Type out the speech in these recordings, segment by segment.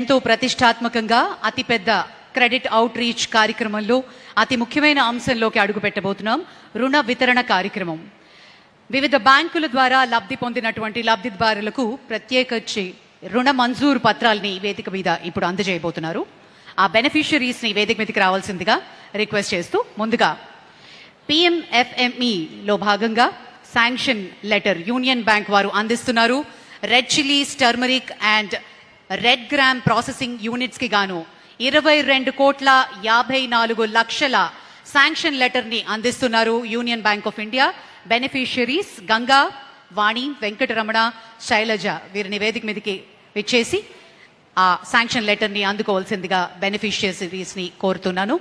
ఎంతో ప్రతిష్టాత్మకంగా అతిపెద్ద క్రెడిట్ అవుట్ రీచ్ కార్యక్రమంలో అతి ముఖ్యమైన అంశంలోకి అడుగు పెట్టబోతున్నాం. రుణ వితరణ కార్యక్రమం. వివిధ బ్యాంకుల ద్వారా లబ్ధి పొందినటువంటి లబ్ధిదారులకు ప్రత్యేకించి రుణ మంజూరు పత్రాలని వేదిక మీద ఇప్పుడు అందజేయబోతున్నారు. ఆ బెనిఫిషరీస్ని వేదిక మీదకి రావాల్సిందిగా రిక్వెస్ట్ చేస్తూ, ముందుగా PMFMEలో భాగంగా శాంక్షన్ లెటర్ యూనియన్ బ్యాంక్ వారు అందిస్తున్నారు. Red chillies, turmeric and red gram processing units కి గాను 22,54,00,000 శాంక్షన్ లెటర్ ని అందిస్తున్నారు Union Bank of India. Beneficiaries Ganga, Vani, Venkataramana, Shailaja వీరిని వేదిక మీదకి విచ్చేసి ఆ శాంక్షన్ లెటర్ ని అందుకోవాల్సిందిగా బెనిఫిషరీస్ ని కోరుతున్నాను.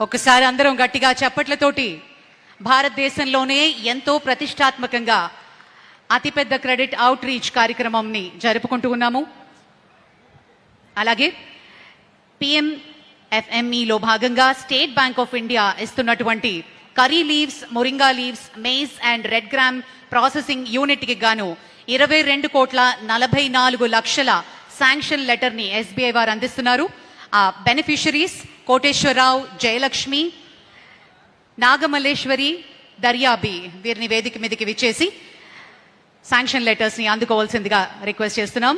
ఒకసారి అందరం గట్టిగా చప్పట్లతోటి భారతదేశంలోనే ఎంతో ప్రతిష్టాత్మకంగా అతిపెద్ద క్రెడిట్ అవుట్ రీచ్ కార్యక్రమంని జరుపుకుంటూ ఉన్నాము. అలాగే PMFMEలో భాగంగా స్టేట్ బ్యాంక్ ఆఫ్ ఇండియా ఇస్తున్నటువంటి curry leaves, moringa leaves, maize and red gram processing యూనిట్కి గాను 22,44,00,000 శాంక్షన్ లెటర్ని SBI వారు అందిస్తున్నారు. ఆ బెనిఫిషరీస్ కోటేశ్వరరావు, జయలక్ష్మి, నాగమల్లేశ్వరి, దర్యాబి వీరిని వేదిక మీదకి విచ్చేసి శాంక్షన్ లెటర్స్ ని అందుకోవాల్సిందిగా రిక్వెస్ట్ చేస్తున్నాం.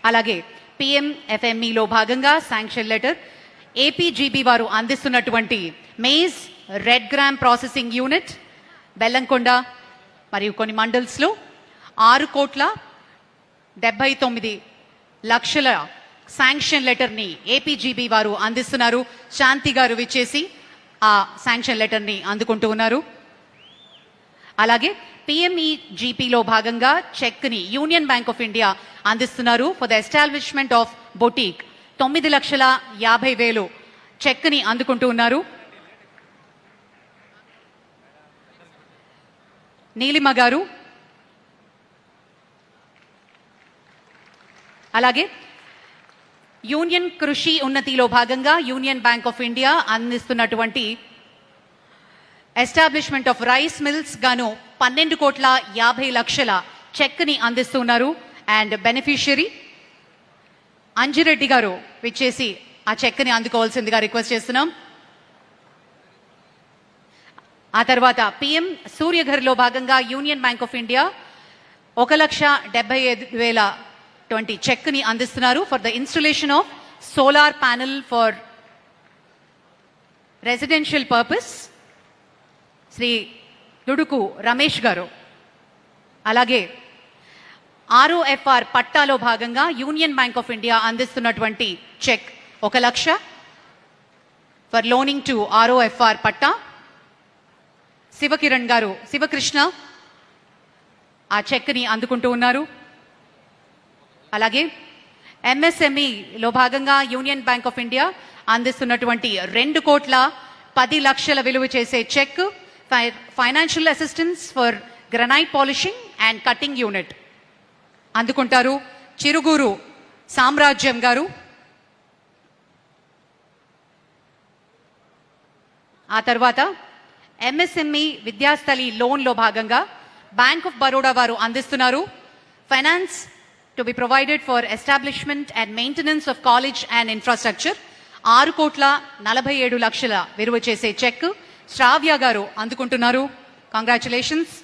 అలాగే PMFMEలో భాగంగా శాంక్షన్ లెటర్ APGB వారు అందిస్తున్నటువంటి maize red gram processing unit Bellamkonda మరియు కొన్ని మండల్స్లో 6,79,00,000 శాంక్షన్ లెటర్ని APGB వారు అందిస్తున్నారు. శాంతి గారు విచ్చేసి ఆ శాంక్షన్ లెటర్ని అందుకుంటూ ఉన్నారు. అలాగే PMEGPలో భాగంగా చెక్ని యూనియన్ బ్యాంక్ ఆఫ్ ఇండియా అందిస్తున్నారు. For the establishment of boutique 9,50,000 చెక్ని అందుకుంటూ ఉన్నారు. నీలిమ గారు, అలాగే యూనియన్ కృషి ఉన్నతిలో భాగంగా యూనియన్ బ్యాంక్ ఆఫ్ ఇండియా అందిస్తున్నటువంటి ఎస్టాబ్లిష్మెంట్ ఆఫ్ రైస్ మిల్స్ గాను 12,50,00,000 చెక్ని అందిస్తున్నారు. అండ్ బెనిఫిషరీ అంజిరెడ్డి గారు విచ్చేసి ఆ చెక్ని అందుకోవాల్సిందిగా రిక్వెస్ట్ చేస్తున్నాం. ఆ తర్వాత PM సూర్యఘర్లో భాగంగా యూనియన్ బ్యాంక్ ఆఫ్ ఇండియా 1,75,020 చెక్ని అందిస్తున్నారు for the installation of solar panel for residential purpose. Shri Duduku Ramesh గారు. అలాగే ROFR పట్టాలో భాగంగా యూనియన్ బ్యాంక్ ఆఫ్ ఇండియా అందిస్తున్నటువంటి cheque 1,00,000 for loaning to ROFR పట్టా. శివకిరణ్ గారు, శివకృష్ణ ఆ చెక్ని అందుకుంటూ ఉన్నారు. అలాగే MSMEలో భాగంగా యూనియన్ బ్యాంక్ ఆఫ్ ఇండియా అందిస్తున్నటువంటి 2,10,00,000 విలువ చేసే cheque financial assistance for granite polishing and cutting unit అందుకుంటారు. చిరుగురు సామ్రాజ్యం గారు. ఆ తర్వాత MSME విద్యాస్థలి లోన్లో భాగంగా బ్యాంక్ ఆఫ్ బరోడా వారు అందిస్తున్నారు. Finance to be provided for establishment and maintenance of college and infrastructure 6,47,00,000 విలువ చేసే చెక్ శ్రావ్య గారు అందుకుంటున్నారు. కంగ్రాచులేషన్స్.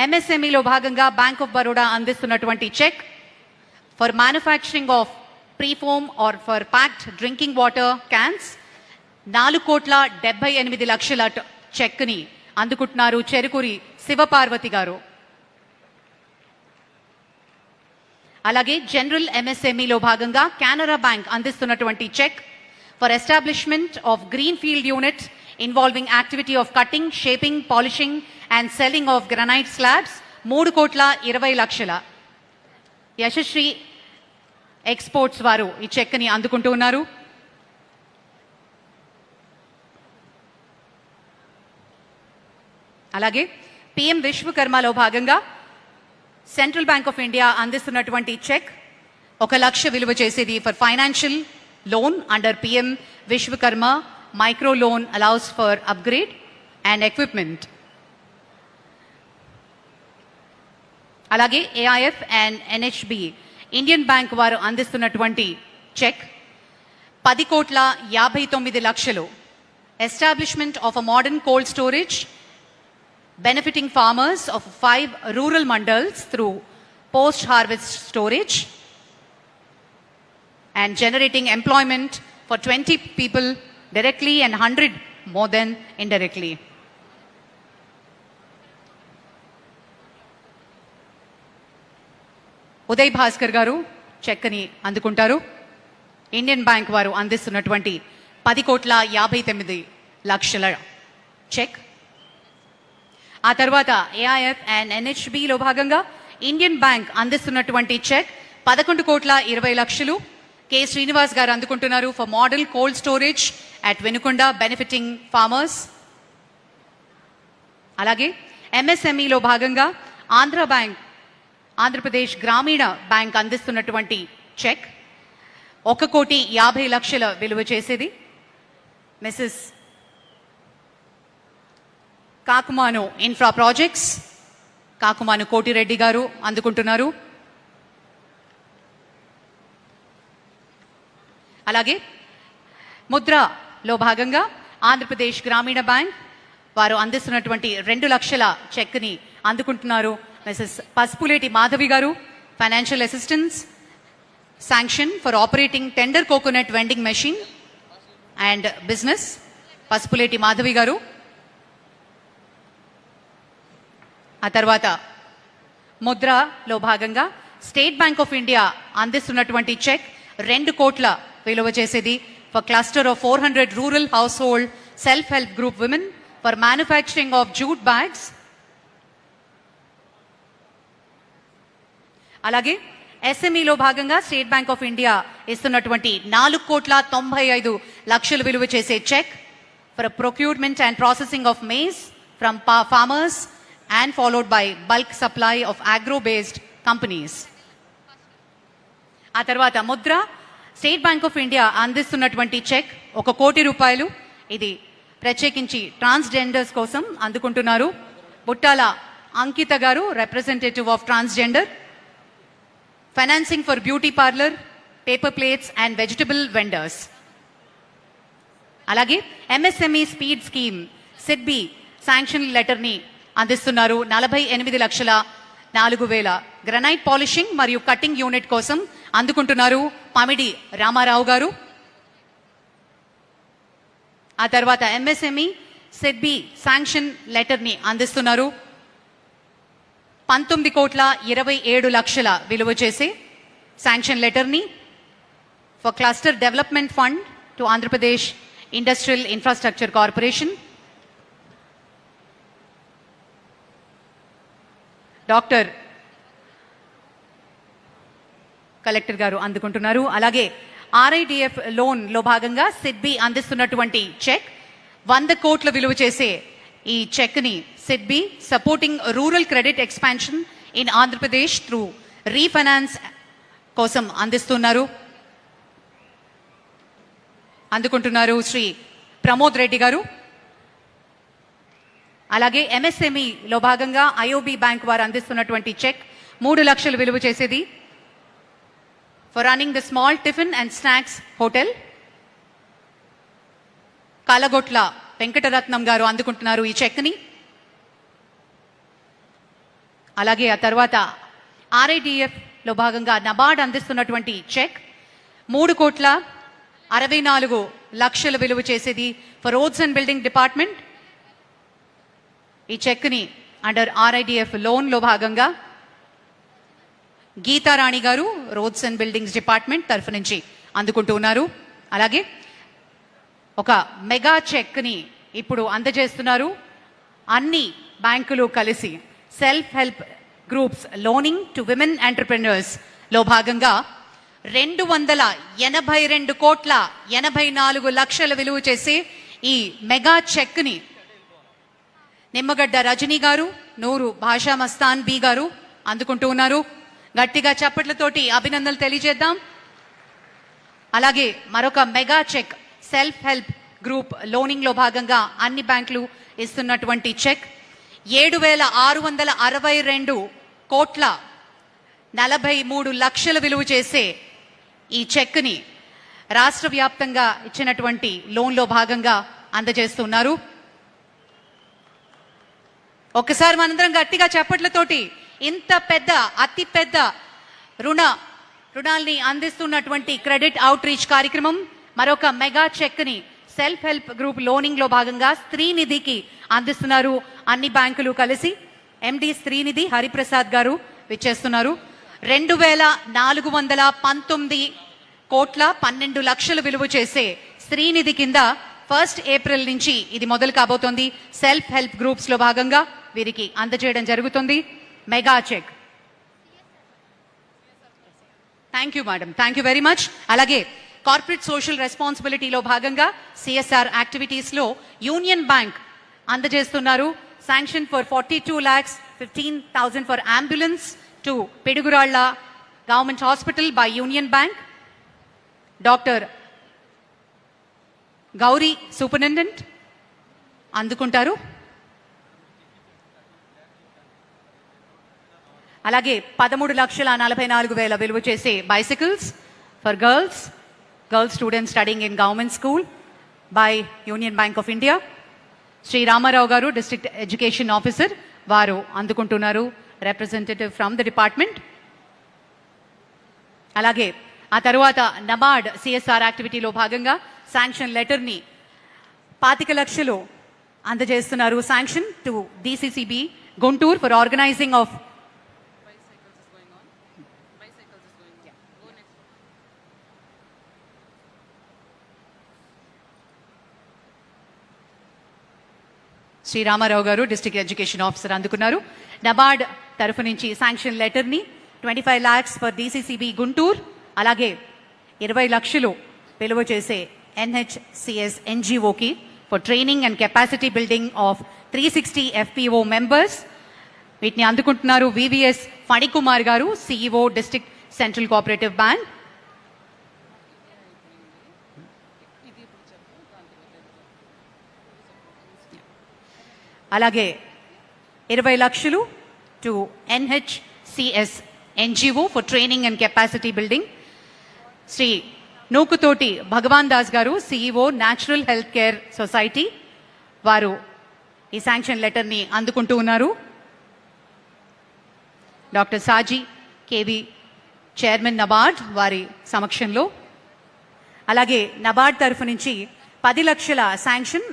MSMEలో భాగంగా బ్యాంక్ ఆఫ్ బరోడా అందిస్తున్నటువంటి cheque for manufacturing of preform or for packed drinking water cans 4,78,00,000 చెక్ని అందుకుంటున్నారు. చెరుకూరి శివపార్వతి గారు. అలాగే జనరల్ MSMEలో భాగంగా కెనరా బ్యాంక్ అందిస్తున్నటువంటి cheque for establishment of green field unit involving activity of cutting, shaping, polishing and selling of granite slabs 3,20,00,000. Yashasri exports వారు ఈ చెక్ని అందుకుంటూ ఉన్నారు. అలాగే పిఎం విశ్వకర్మలో భాగంగా సెంట్రల్ బ్యాంక్ ఆఫ్ ఇండియా అందిస్తున్నటువంటి చెక్ 1 లక్ష విలువ చేసేది for financial loan under PM Vishwakarma micro loan allows for upgrade and equipment. అలాగే AIF and NHB Indian Bank వారు అందిస్తున్నటువంటి cheque 10,59,00,000 establishment of a modern cold storage benefiting farmers of 5 rural mandals through post-harvest storage and generating employment for 20 people directly and 100 more than indirectly. Uday Bhaskar గారు చెక్ని అందుకుంటారు. Indian Bank వారు అందిస్తున్నటువంటి 10,59,00,000 check. ఆ తర్వాత AIF and ఎన్హెచ్బిలో భాగంగా ఇండియన్ బ్యాంక్ అందిస్తున్నటువంటి cheque 11,20,00,000 K Srinivas గారు అందుకుంటున్నారు for model cold storage at Venukonda benefiting farmers. అలాగే ఎంఎస్ఎంఈలో భాగంగా ఆంధ్రప్రదేశ్ గ్రామీణ బ్యాంక్ అందిస్తున్నటువంటి చెక్ 1,50,00,000 విలువ చేసేది Mrs Kakumanu infra projects Kakumanu Koti Reddy గారు అందుకుంటున్నారు. అలాగే ముద్రలో భాగంగా ఆంధ్రప్రదేశ్ గ్రామీణ బ్యాంక్ వారు అందిస్తున్నటువంటి 2 లక్షల చెక్ని అందుకుంటున్నారు మిసెస్ పసుపులేటి మాధవి గారు. Financial assistance sanction for operating tender coconut vending machine and business Pasupuleti Madhavi గారు. ఆ తర్వాత ముద్రలో భాగంగా స్టేట్ బ్యాంక్ ఆఫ్ ఇండియా అందిస్తున్నటువంటి చెక్ 2 కోట్ల విలువ చేసేది for cluster of 400 rural house hold self help group women for manufacturing of jute bags. అలాగే ఎస్ఎంఈలో భాగంగా స్టేట్ బ్యాంక్ ఆఫ్ ఇండియా ఇస్తున్నటువంటి 4,95,00,000 విలువ చేసే cheque for procurement and processing of maize from farmers and followed by bulk supply of agro-based companies. ఆ తర్వాత Mudra state Bank of India అందిస్తున్నటువంటి cheque 1 కోటి రూపాయలు. ఇది ప్రత్యేకించి ట్రాన్స్జెండర్స్ కోసం అందుకుంటున్నారు బుట్టాల అంకిత గారు, representative of transgender. Financing for beauty parlour, paper plates and vegetable vendors. అలాగే MSME speed scheme SIDBI sanction లెటర్ని అందిస్తున్నారు 48,04,000 గ్రనైట్ పాలిషింగ్ మరియు కటింగ్ యూనిట్ కోసం అందుకుంటున్నారు పామిడి రామారావు గారు. ఆ తర్వాత ఎంఎస్ఎంఈ సిడ్బి శాంక్షన్ లెటర్ని అందిస్తున్నారు 19,27,00,000 విలువ చేసే శాంక్షన్ లెటర్ని for cluster development fund to Andhra Pradesh industrial infrastructure corporation. Doctor collector గారు అందుకుంటున్నారు. అలాగే ఆర్ఐడిఎఫ్ లోన్లో భాగంగా సిడ్బి అందిస్తున్నటువంటి చెక్ 100 కోట్ల విలువ చేసే ఈ చెక్ని SIDBI supporting rural credit expansion in Andhra Pradesh through refinance కోసం అందుకుంటున్నారు శ్రీ ప్రమోద్ రెడ్డి గారు. అలాగే ఎంఎస్ఎంఈలో భాగంగా ఐఓబి బ్యాంక్ వారు అందిస్తున్నటువంటి చెక్ 3 లక్షలు విలువ చేసేది for running the small tiffin and snacks hotel. Kalagotla Venkataratnam గారు అందుకుంటున్నారు ఈ చెక్ని. అలాగే ఆ తర్వాత ఆర్ఐడిఎఫ్లో భాగంగా నబార్డ్ అందిస్తున్నటువంటి చెక్ 3,64,00,000 విలువ చేసేది for roads and building department. ఈ చెక్ని అండర్ ఆర్ఐడిఎఫ్ లోన్లో భాగంగా గీతారాణి గారు రోడ్స్ అండ్ బిల్డింగ్స్ డిపార్ట్మెంట్ తరఫు నుంచి అందుకుంటూ ఉన్నారు. అలాగే ఒక మెగా చెక్ని ఇప్పుడు అందజేస్తున్నారు అన్ని బ్యాంకులు కలిసి self help groups loaning to women entrepreneurs లో భాగంగా 282,84,00,000 విలువ చేసే ఈ మెగా చెక్ని నిమ్మగడ్డ రజనీ గారు, నూరు భాషా మస్తాన్ బి గారు అందుకుంటూ ఉన్నారు. గట్టిగా చప్పట్లతోటి అభినందనలు తెలియజేద్దాం. అలాగే మరొక mega cheque self help group loaning లో భాగంగా అన్ని బ్యాంకులు ఇస్తున్నటువంటి చెక్ 7,662,43 విలువ చేసే ఈ చెక్ని రాష్ట్ర వ్యాప్తంగా ఇచ్చినటువంటి లోన్లో భాగంగా అందజేస్తున్నారు. ఒక్కసారి మనందరం గట్టిగా చప్పట్లతోటి ఇంత పెద్ద అతి పెద్ద రుణాల్ని అందిస్తున్నటువంటి క్రెడిట్ అవుట్ రీచ్ కార్యక్రమం మరొక మెగా చెక్ ని సెల్ఫ్ హెల్ప్ గ్రూప్ లోనింగ్ లో భాగంగా స్త్రీనిధికి అందిస్తున్నారు. అన్ని బ్యాంకులు కలిసి ఎండి స్త్రీనిధి హరిప్రసాద్ గారు విచ్చేస్తున్నారు. 2,419,12,00,000 విలువ చేసే స్త్రీనిధి కింద 1 ఏప్రిల్ నుంచి ఇది మొదలు కాబోతోంది. సెల్ఫ్ హెల్ప్ గ్రూప్స్ లో భాగంగా వీరికి అందజేయడం జరుగుతుంది mega cheque. Thank you madam, thank you very much. అలాగే కార్పొరేట్ సోషల్ రెస్పాన్సిబిలిటీలో భాగంగా సిఎస్ఆర్ యాక్టివిటీస్ లో యూనియన్ బ్యాంక్ అందజేస్తున్నారు sanction for 42,15,000 for ambulance to Piduguralla government hospital by Union Bank. Doctor Gouri superintendent అందుకుంటారు. అలాగే 13,44,000 విలువ చేసే bicycles for girls students studying in government school by Union Bank of India. Shri Ramarao గారు district education officer వారు అందుకుంటున్నారు, representative from the department. అలాగే ఆ తరువాత నబార్డ్ సిఎస్ఆర్ యాక్టివిటీలో భాగంగా శాంక్షన్ లెటర్ ని 25 లక్షలు అందజేస్తున్నారు. Sanction to DCCB Guntur for organising of Shri Ramarao గారు డిస్ట్రిక్ట్ ఎడ్యుకేషన్ ఆఫీసర్ అందుకున్నారు. నబార్డ్ తరఫు నుంచి శాంక్షన్ లెటర్ ని 25 lakhs ఫర్ డిసిసిబి గుంటూరు, అలాగే 20 లక్షలు విలువ చేసే ఎన్హెచ్సిఎస్ ఎన్జిఓకి for training and capacity building of 360 FPO members. వీటిని అందుకుంటున్నారు వివిఎస్ ఫణికుమార్ గారు, CEO district central cooperative bank. అలాగే 20 లక్షలు to NHCS NGO for training and capacity building. Shri Nukathoti Bhagavan Das గారు, CEO natural health care society వారు ఈ శాంక్షన్ లెటర్ ని అందుకుంటూ ఉన్నారు. Doctor Saji KV chairman NABARD వారి సమక్షంలో. అలాగే నబార్డ్ తరఫు నుంచి 10 లక్షల శాంక్షన్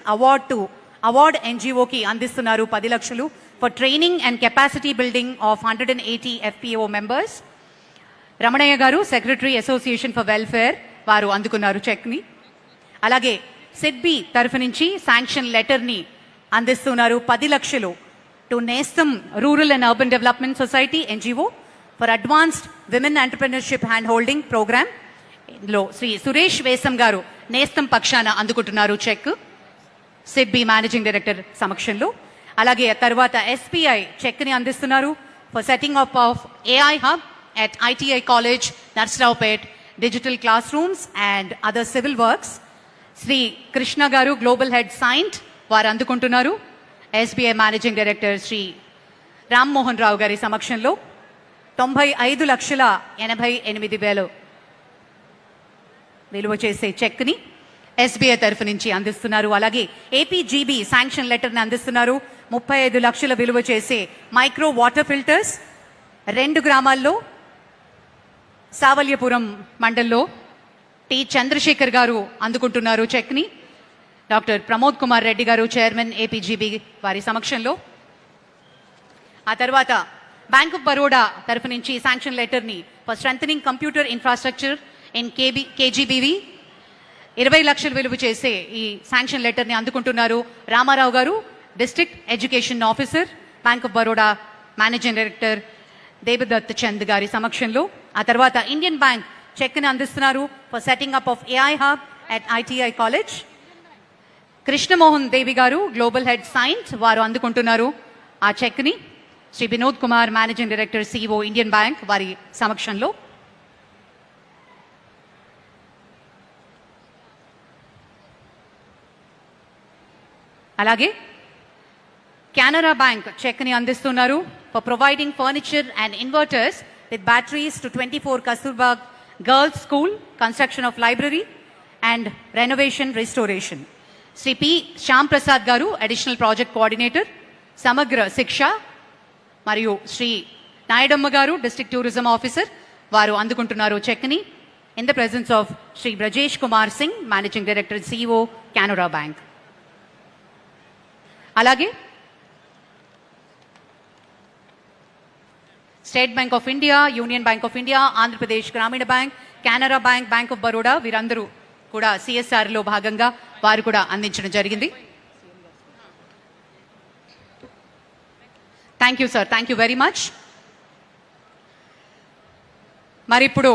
అవార్డ్ ఎన్జిఓకి అందిస్తున్నారు 10 లక్షలు for training and capacity building of 180 FPO members. Ramanaiah garu secretary association for welfare వారు అందుకున్నారు చెక్ ని. అలాగే సిడ్బి తరఫు నుంచి శాంక్షన్ లెటర్ ని అందిస్తున్నారు 10 లక్షలు to Nestham rural and urban development society NGO for advanced women entrepreneurship hand holding programme. ఇందులో శ్రీ సురేష్ వేసం గారు నేస్తం పక్షాన అందుకుంటున్నారు చెక్ సిడ్బి మేనేజింగ్ డైరెక్టర్ సమక్షంలో. అలాగే తర్వాత ఎస్బీఐ చెక్ ని అందిస్తున్నారు for setting up of AI hub at ITI College, Narsaraopet, digital classrooms and other civil works. Sri Krishna Garu, Global Head Science, వారు అందుకుంటున్నారు. SBI Managing Director Shri Ram Mohan Rao గారి సమక్షంలో 95,88,000 విలువ చేసే చెక్ ని ఎస్బీఐ తరఫు నుంచి అందిస్తున్నారు. అలాగే ఏపీజీబీ శాంక్షన్ లెటర్ ని అందిస్తున్నారు 35 లక్షల విలువ చేసే మైక్రో వాటర్ ఫిల్టర్స్ 2 గ్రామాల్లో సావల్యపురం మండల్లో. టి చంద్రశేఖర్ గారు అందుకుంటున్నారు చెక్ ని. డాక్టర్ ప్రమోద్ కుమార్ రెడ్డి గారు చైర్మన్ ఏపీజీబీ వారి సమక్షంలో. ఆ తర్వాత బ్యాంక్ ఆఫ్ బరోడా తరఫు నుంచి శాంక్షన్ లెటర్ ని for strengthening computer infrastructure in KGBV 20 లక్షలు విలువ చేసే ఈ శాంక్షన్ లెటర్ ని అందుకుంటున్నారు రామారావు గారు, district education officer, Bank of Baroda managing director Devadatt Chand గారి సమక్షంలో. ఆ తర్వాత ఇండియన్ బ్యాంక్ చెక్ ని అందిస్తున్నారు for setting up of AI hub at ITI college. Krishnamohan Devi గారు గ్లోబల్ హెడ్ సైన్స్ వారు అందుకుంటున్నారు ఆ చెక్ని. Shri Vinod Kumar managing director CEO Indian Bank వారి సమక్షంలో. అలాగే కెనరా బ్యాంక్ చెక్ని అందిస్తున్నారు for providing furniture and inverters with batteries to 24 Kasturba girls school, construction of library and renovation restoration. Shri P Shyam Prasad garu additional project coordinator సమగ్ర శిక్ష, మరియు శ్రీ నాయుడమ్మ గారు డిస్ట్రిక్ట్ టూరిజం ఆఫీసర్ వారు అందుకుంటున్నారు చెక్ని in the presence of Shri Brajesh Kumar Singh managing director CEO Canara Bank. అలాగే State Bank of India, Union Bank of India, Andhra Pradesh Grameena Bank, Canara Bank, Bank of Baroda వీరందరూ కూడా సిఎస్ఆర్లో భాగంగా వారు కూడా అందించడం జరిగింది. Thank you sir, thank you very much. మరి ఇప్పుడు